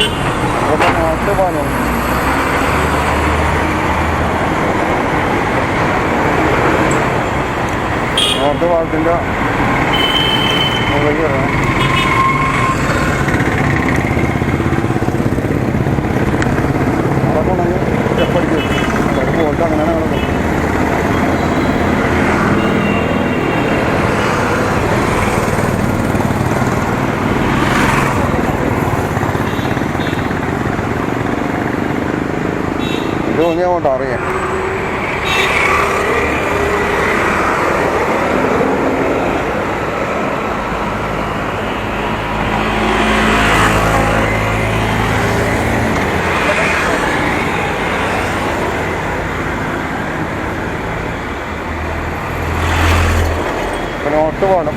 ഇതൊക്കെ നോർത്ത് പാലം. നോർത്ത് പാലത്തിൻ്റെ മുകളിലേക്ക് ഇറങ്ങണം. അവിടെ കൊണ്ടെങ്കിൽ സ്റ്റെപ്പടിക്കും. അത് പോയിട്ട് അങ്ങനെയാണ് കിടക്കും. ഇത് തോന്നിയാൽ കൊണ്ട് അറിയാം. നോർത്ത് പാലം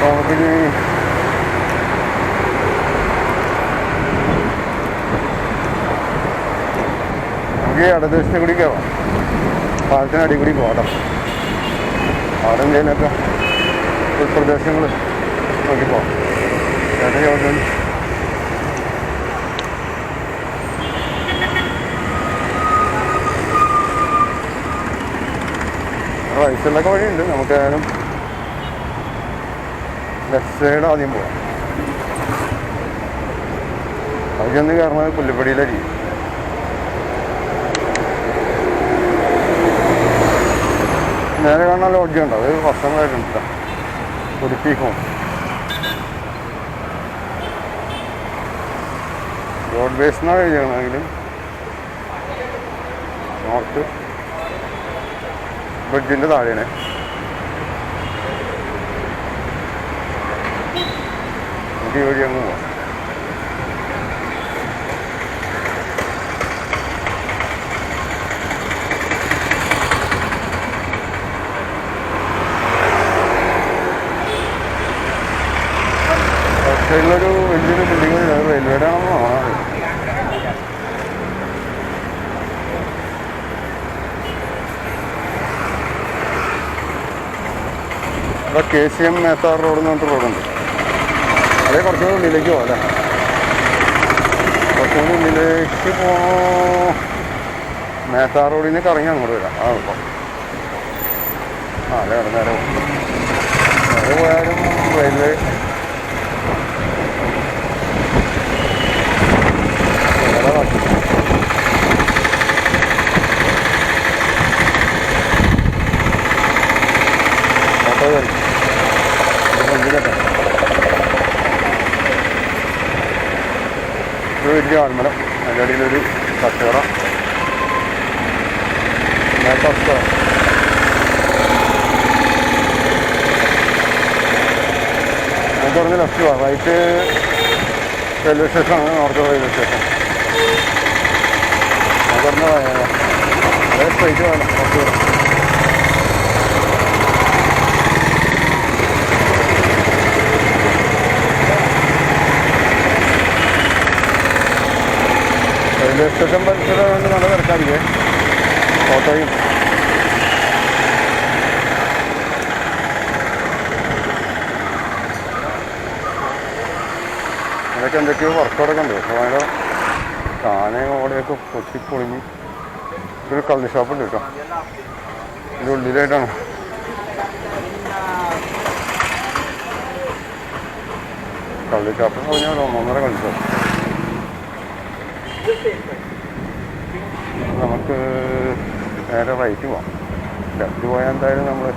നമുക്കിനി നമുക്ക് ഇടദേശത്തെ കൂടി കയറാം. പാലത്തിനടി കൂടി പോകണം. അവിടെ എന്തെങ്കിലുമൊക്കെ ഉൾപ്രദേശങ്ങൾ നോക്കി പോകാം. റൈറ്റ് സൈഡിലൊക്കെ വഴിയുണ്ട്. നമുക്ക് ഏതായാലും ലെഫ്റ്റ് സൈഡ് ആദ്യം പോവാം. അത് ചെന്ന് കയറുന്നത് പുല്ലുപ്പടിയിലായിരിക്കും. നേരെ കാണാൻ ലോഡ്ജുണ്ട്. അത് വർഷങ്ങളായിട്ടുണ്ട്. ഉടുപ്പി ഹോം റോഡ് ബേസിനാണ് കഴിയണമെങ്കിലും നോർത്ത് ബ്രിഡ്ജിൻ്റെ താഴെയാണ്. നമുക്ക് ഈ വഴി അങ്ങ് പോവാം. സൈഡിലൊരു വലിയൊരു ബിൽഡിംഗ് റെയിൽവേയുടെ ആണെന്ന് തോന്നാറ്. ഇവിടെ KCM മേത്താർ റോഡ് എന്ന് പറഞ്ഞിട്ട് റോഡുണ്ട്. അതേ കുറച്ചുകൂടി ഉള്ളിലേക്ക് പോകാം അല്ലേ? കുറച്ചുകൂടി ഉള്ളിലേക്ക് മേത്താർ റോഡിൽ നിന്ന് കറങ്ങി അങ്ങോട്ട് വരാം. ആ എളുപ്പം. അതെ നേരെ നേരെ പോയാലും റെയിൽവേ ഒരു വലിയ ആൽമരം. അതിൻ്റെ അടിയിലൊരു തട്ടുകട. നമുക്ക് പറഞ്ഞ് ലെഫ്റ്റ് പോവാം. റൈറ്റ് റെയിൽവേ സ്റ്റേഷനാണ്. North railway station. നമുക്ക് പറഞ്ഞ അതേ സ്ട്രൈറ്റ് വേണം. കുറച്ച് ദൂരം റെയിൽവേ സ്റ്റേഷൻ പരിസരം കൊണ്ട് നല്ല തിരക്കായിരിക്കേ. ഓട്ടോയും അതൊക്കെ എന്തൊക്കെയോ വർക്കൗട്ടൊക്കെ ഉണ്ട്. പക്ഷെ ഭയങ്കര കാനയും ഓടയൊക്കെ പൊട്ടിപ്പൊളിഞ്ഞ്. ഇതൊരു കള്ളി ഷോപ്പുണ്ട് കേട്ടോ. ഇതിൻ്റെ ഉള്ളിലായിട്ടാണ്. കള്ളി ഷോപ്പ് പറഞ്ഞാൽ 1.5 കള്ളി ഷോപ്പ്. നമുക്ക് നേരെ റൈറ്റ് പോവാം. ലെഫ്റ്റ് പോയാൽ എന്തായാലും നമ്മൾ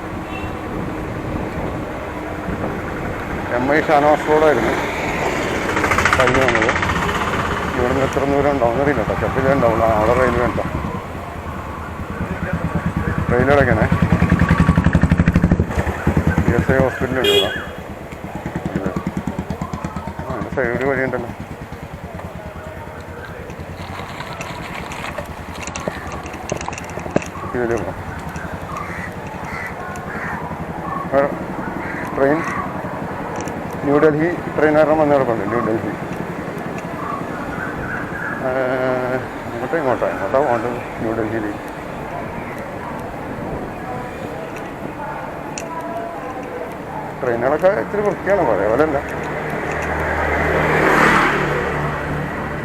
MI ഷാനവാസ് റോഡായിരുന്നു കഴിഞ്ഞ് വന്നത്. ഇവിടുന്ന് എത്ര ദൂരം ഉണ്ടാവും അറിയില്ല കേട്ടോ. ചെപ്പിലേ ഉണ്ടാവുള്ളൂ. അവിടെ റെയിൽവേ ഉണ്ടോ? റെയിൽവേ അടയ്ക്കണേ. PSI ഹോസ്പിറ്റലുണ്ട് ഇവിടെ. അതിൻ്റെ സൈഡ് വഴിയുണ്ടല്ലോ. ഇതിലേ പോകാം. ട്രെയിൻ ന്യൂഡൽഹി ട്രെയിൻ കാരണം വന്ന് കിടപ്പുണ്ട്. ന്യൂഡൽഹി ഇങ്ങോട്ടാണ് പോകേണ്ടത് ന്യൂഡൽഹിയിൽ. ട്രെയിനുകളൊക്കെ ഇത്തിരി വൃത്തിയാണ്, പഴയ പോലെ അല്ല.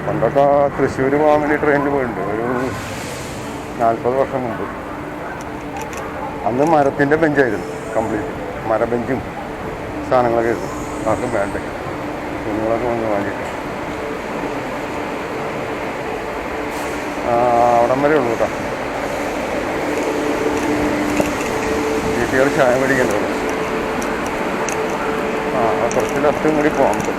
പണ്ടൊക്കെ തൃശ്ശൂർ പോകാൻ വേണ്ടി ട്രെയിനിൽ പോയിട്ടുണ്ട് ഒരു 40 വർഷം മുമ്പ്. അന്ന് മരത്തിൻ്റെ ബെഞ്ചായിരുന്നു, കംപ്ലീറ്റ് മരബെഞ്ചും സാധനങ്ങളൊക്കെ ആയിരുന്നു. ആർക്കും വേണ്ടേ, കുഞ്ഞുങ്ങളൊക്കെ വന്ന് വേണ്ടിയിട്ട്. അവിടം വരെ ഉള്ളൂ കേട്ടോ. വീട്ടുകാർ ചായ മേടിക്കേണ്ടത്. കുറച്ച് ലെഫ്റ്റും കൂടി പോകാൻ പറ്റും.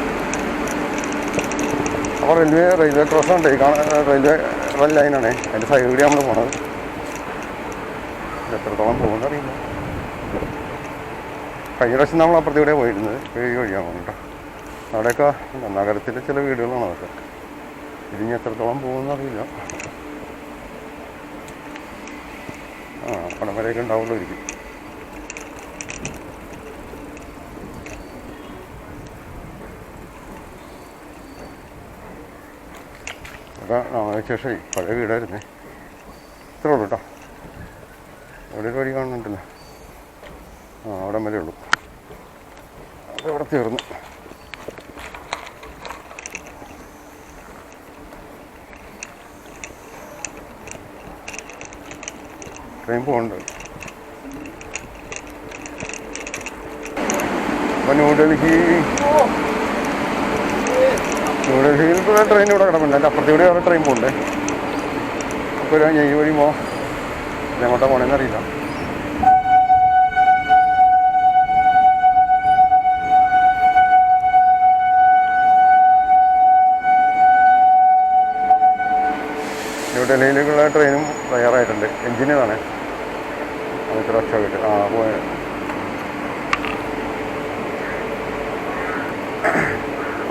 അപ്പോൾ റെയിൽവേ ക്രോസ് ഉണ്ട്, റെയിൽവേ ലൈനാണ്. അതിൻ്റെ സൈഡ് കൂടി നമ്മൾ പോണത്. എത്രത്തോളം പോകുമെന്ന് അറിയില്ല. കഴിഞ്ഞ പ്രാവശ്യം നമ്മൾ അപ്പുറത്തൂടെ പോയിരുന്നത്, ഈ വഴിയാണ് പോകുന്നത് കേട്ടോ. അവിടെയൊക്കെ നഗരത്തിലെ ചില വീടുകളാണ് അതൊക്കെ. ഇതിന് എത്രത്തോളം പോകുമെന്ന് അറിയില്ല. പടം വരെയൊക്കെ ഉണ്ടാവുള്ളൂ ഇരിക്കും. അതൊക്കെ ശേഷമായി പഴയ വീടായിരുന്നേ. ഇത്രേ ഉള്ളൂ കേട്ടോ. എവിടെ ഒരു വഴി കാണുന്നുണ്ടല്ലോ. അവിടം വരെ ഉള്ളൂ. അതവിടെ തീർന്നു. ട്രെയിൻ പോകുന്നുണ്ട്. അപ്പോൾ ന്യൂഡൽഹിയിൽക്കുള്ള ട്രെയിൻ ഇവിടെ കിടപ്പുണ്ട്. അതിൻ്റെ അപ്പുറത്തൂടെ വേറെ ട്രെയിൻ പോകണ്ടേ. അപ്പോൾ ഞാൻ ഈ വഴി പോകാം. എങ്ങോട്ടാണ് പോകണമെന്ന് അറിയില്ല. ന്യൂഡൽഹിയിലേക്കുള്ള ട്രെയിനും തയ്യാറായിട്ടുണ്ട്. എഞ്ചിനാണ് നമുക്ക് രക്ഷ കിട്ടും. പോയ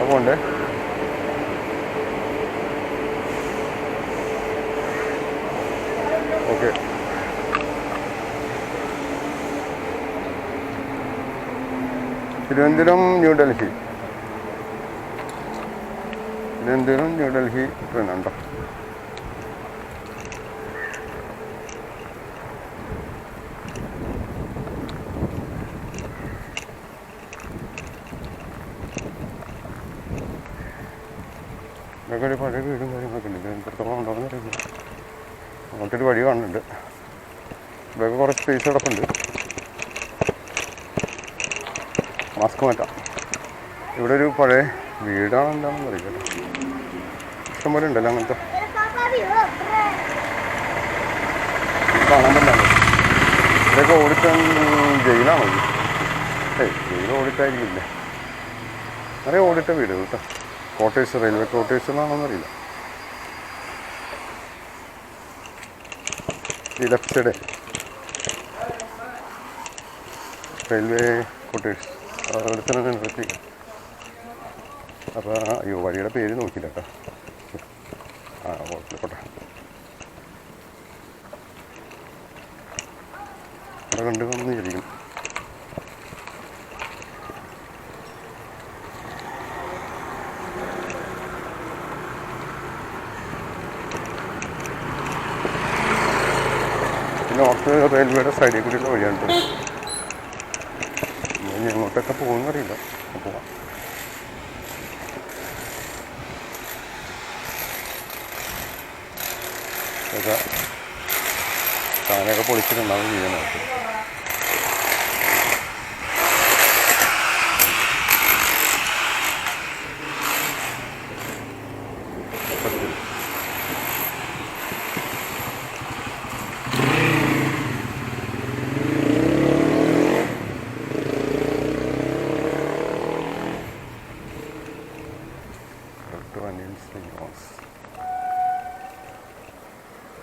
പോകണ്ടേ. ഓക്കെ. തിരുവനന്തപുരം ന്യൂഡൽഹി ട്രെയിനുണ്ടോ. ഇതൊക്കെ ഒരു പഴയ വീടും കാര്യങ്ങളൊക്കെ ഉണ്ട്. എത്രത്തോളം ഉണ്ടോയെന്ന് അറിയില്ല. അങ്ങോട്ടൊരു വഴി കാണുന്നുണ്ട്. ഇതൊക്കെ കുറച്ച് സ്പേസ് കിടപ്പുണ്ട്. മാസ്ക് മാറ്റാം. ഇവിടെ ഒരു പഴയ വീടാണ്, എന്താണെന്ന് അറിയില്ല. ഇഷ്ടംപോലെ ഉണ്ടല്ലോ അങ്ങനത്തെ. കാണാൻ പറ്റില്ല. ഇതൊക്കെ ഓടിക്കാൻ ജയിലാണോ? ജയിൽ ഓടിട്ടായിരിക്കില്ല. നിറയെ ഓടിട്ട വീട് കേട്ടോ. ക്വാർട്ടേഴ്സ്, റെയിൽവേ ക്വാർട്ടേഴ്സ് എന്നാണോന്ന് അറിയില്ല. ഈ ലെഫ്റ്റ് സൈഡ് റെയിൽവേ ക്വാർട്ടേഴ്സ് അവിടെ തന്നെ നിർത്തി. അപ്പോൾ അയ്യോ വഴിയുടെ പേര് നോക്കിയില്ല കേട്ടോ. പോട്ടെ. അവിടെ കണ്ടു വന്ന് വിചാരിക്കും. നോർത്ത് റെയിൽവേയുടെ സൈഡിൽ കൂടിയുള്ള വഴിയാണ്. ഇനി എങ്ങോട്ടൊക്കെ പോകുമെന്നറിയില്ല. പോവാം. ഇതൊക്കെ താനൊക്കെ പൊളിച്ചിട്ടുണ്ടാവും ചെയ്യാനായിട്ട്.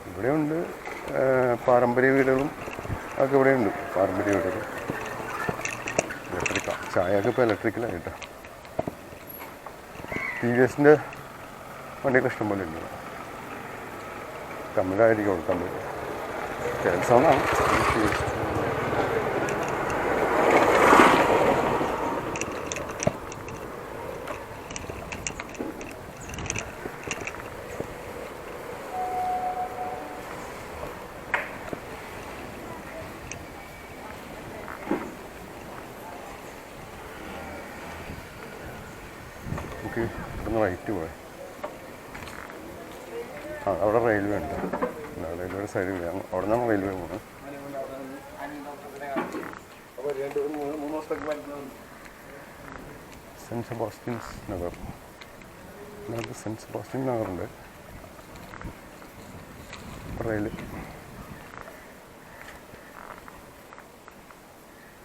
ഇവിടെയുണ്ട് പാരമ്പര്യ വീടുകളും ഒക്കെ ഇവിടെയുണ്ട്. പാരമ്പര്യ വീടുകൾ ഇലക്ട്രിക്കാണ്. ചായയൊക്കെ ഇപ്പോൾ ഇലക്ട്രിക്കലായിട്ടാ. TVSൻ്റെ വണ്ടിയൊക്കെ ഇഷ്ടംപോലെ ഉണ്ട്. തമിഴായിരിക്കും. തമിഴ് കേൾസാണ്. ഒന്ന് റൈറ്റ് പോയി. ആ അവിടെ റെയിൽവേ ഉണ്ട്. റെയിൽവേയുടെ സൈഡിൽ അവിടെ നിന്നാണ് റെയിൽവേ പോകുന്നത്. Saint Sebastian's Nagar. ഇതിനകത്ത് സെൻറ്റ് സെബാസ്റ്റ്യൻ നഗറുണ്ട്. റെയിൽ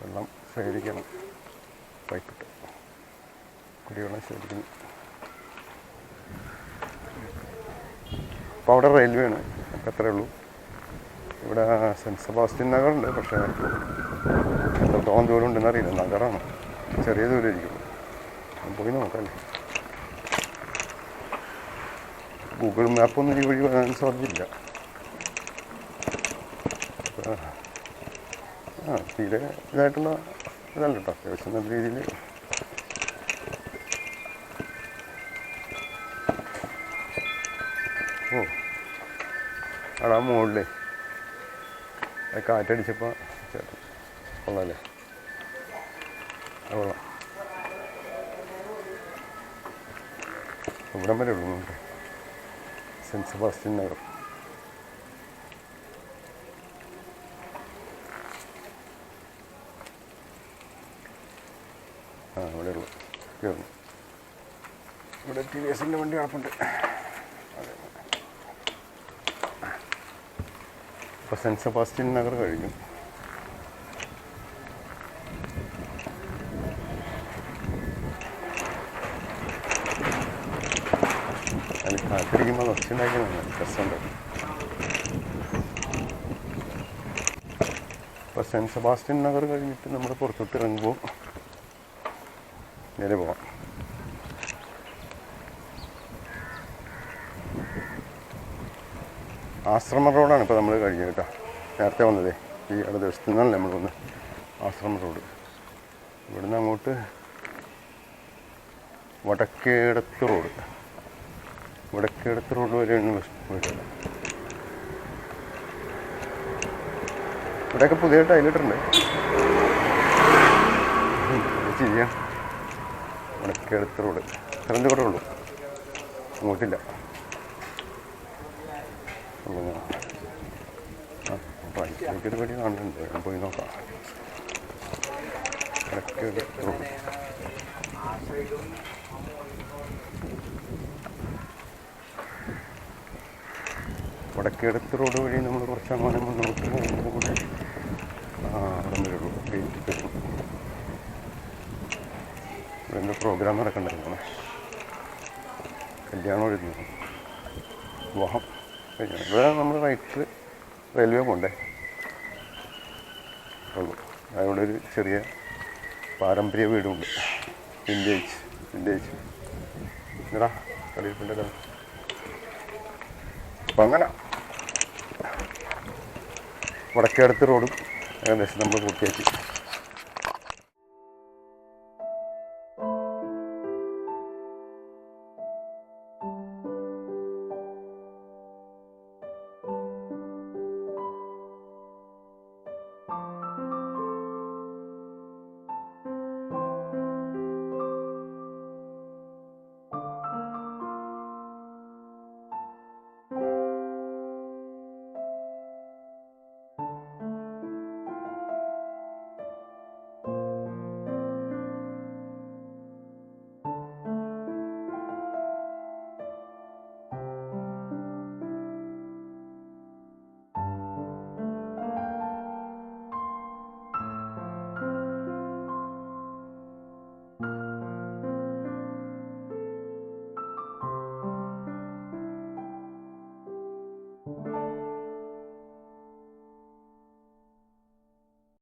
വെള്ളം ശേഖരിക്കണം. പൈപ്പിട്ട് കുടിവെള്ളം ശേഖരിക്കുന്നു. അപ്പോൾ അവിടെ റെയിൽവേ ആണ്. അപ്പം അത്രയേ ഉള്ളൂ. ഇവിടെ സെൻറ്റ് സെബാസ്റ്റ്യൻ നഗറുണ്ട്. പക്ഷേ എത്രത്തോളം ദൂരം ഉണ്ടെന്ന് അറിയില്ല. നഗറാണ്, ചെറിയ ദൂരം ഇരിക്കും. പോയി നോക്കാമല്ലേ. ഗൂഗിൾ മാപ്പൊന്നും ഈ വഴി വരാൻ സാധ്യതയില്ല. തീരെ ഇതായിട്ടുള്ള ഇതല്ല കേട്ടോ. അത്യാവശ്യം നല്ല രീതിയിൽ അവിടെ ആ മുകളിലേ കാറ്റടിച്ചപ്പോൾ ചേട്ടൻ കൊള്ളാമല്ലേ. കൊള്ളാം. ഇവിടം വരെ ഉള്ളൂ നമുക്ക് സെൻറ്റ് സെബാസ്റ്റ്യൻ നഗർ. ഇവിടെ ഉള്ളു കയറുന്നു. ഇവിടെ TVS-ൻ്റെ വണ്ടി കിടപ്പുണ്ട്. അതെ. ഇപ്പോൾ സെൻറ്റ് സെബാസ്റ്റ്യൻ നഗർ കഴിഞ്ഞു. അതിൽ കാത്തിരിക്കുമ്പോൾ ഒച്ചുണ്ടാക്കിയതാണ് രസമുണ്ട്. ഇപ്പോൾ സെൻറ്റ് സെബാസ്റ്റ്യൻ നഗർ കഴിഞ്ഞിട്ട് നമ്മൾ പുറത്തോട്ട് ഇറങ്ങുമ്പോൾ നേരെ പോകാം. ആശ്രമ റോഡാണ് ഇപ്പോൾ നമ്മൾ കഴിഞ്ഞത് കേട്ടോ. നേരത്തെ വന്നതേ ഈ അടുത്ത ദിവസത്തു നിന്നല്ലേ നമ്മൾ വന്ന്. ആശ്രമ റോഡ്. ഇവിടുന്ന് അങ്ങോട്ട് വടക്കേടത്ത് റോഡ്. വടക്കേടത്ത് റോഡ് വരെയാണ് വീട്ടിൽ. ഇവിടെയൊക്കെ പുതിയ ടൈലിട്ടുണ്ട്. ചെയ്യാം. വടക്കേടത്ത് റോഡ് ഇത്രയും കൂടെ ഉള്ളൂ, അങ്ങോട്ടില്ല. റൈറ്റിലേക്കൊരു പടി കാണുന്നുണ്ട്. പോയി നോക്കാം. വടക്കേടത്ത് റോഡ്. വടക്കേടത്ത് റോഡ് വഴി നമ്മൾ കുറച്ച് അങ്ങനെ മുന്നോട്ട് പോകുമ്പോൾ കൂടി അവിടെ വരുള്ളൂ. ഗേറ്റ് വരും. ഇവിടെ പ്രോഗ്രാം നടക്കണ്ടായിരുന്നു. കല്യാണം വരുന്നു. വിവാഹം കഴിഞ്ഞു. ഇവിടെ നമ്മൾ റൈറ്റ് റെയിൽവേ പോകണ്ടേ ഉള്ളൂ. അവിടെ ഒരു ചെറിയ പാരമ്പര്യ വീടുണ്ട്. വിൻറ്റേജ് ഇതാ കളിയിട്ടുണ്ട്. അപ്പം അങ്ങനെ വടക്കേടത്ത് റോഡും ഏകദേശം നമ്മൾ പൂർത്തിയാക്കി.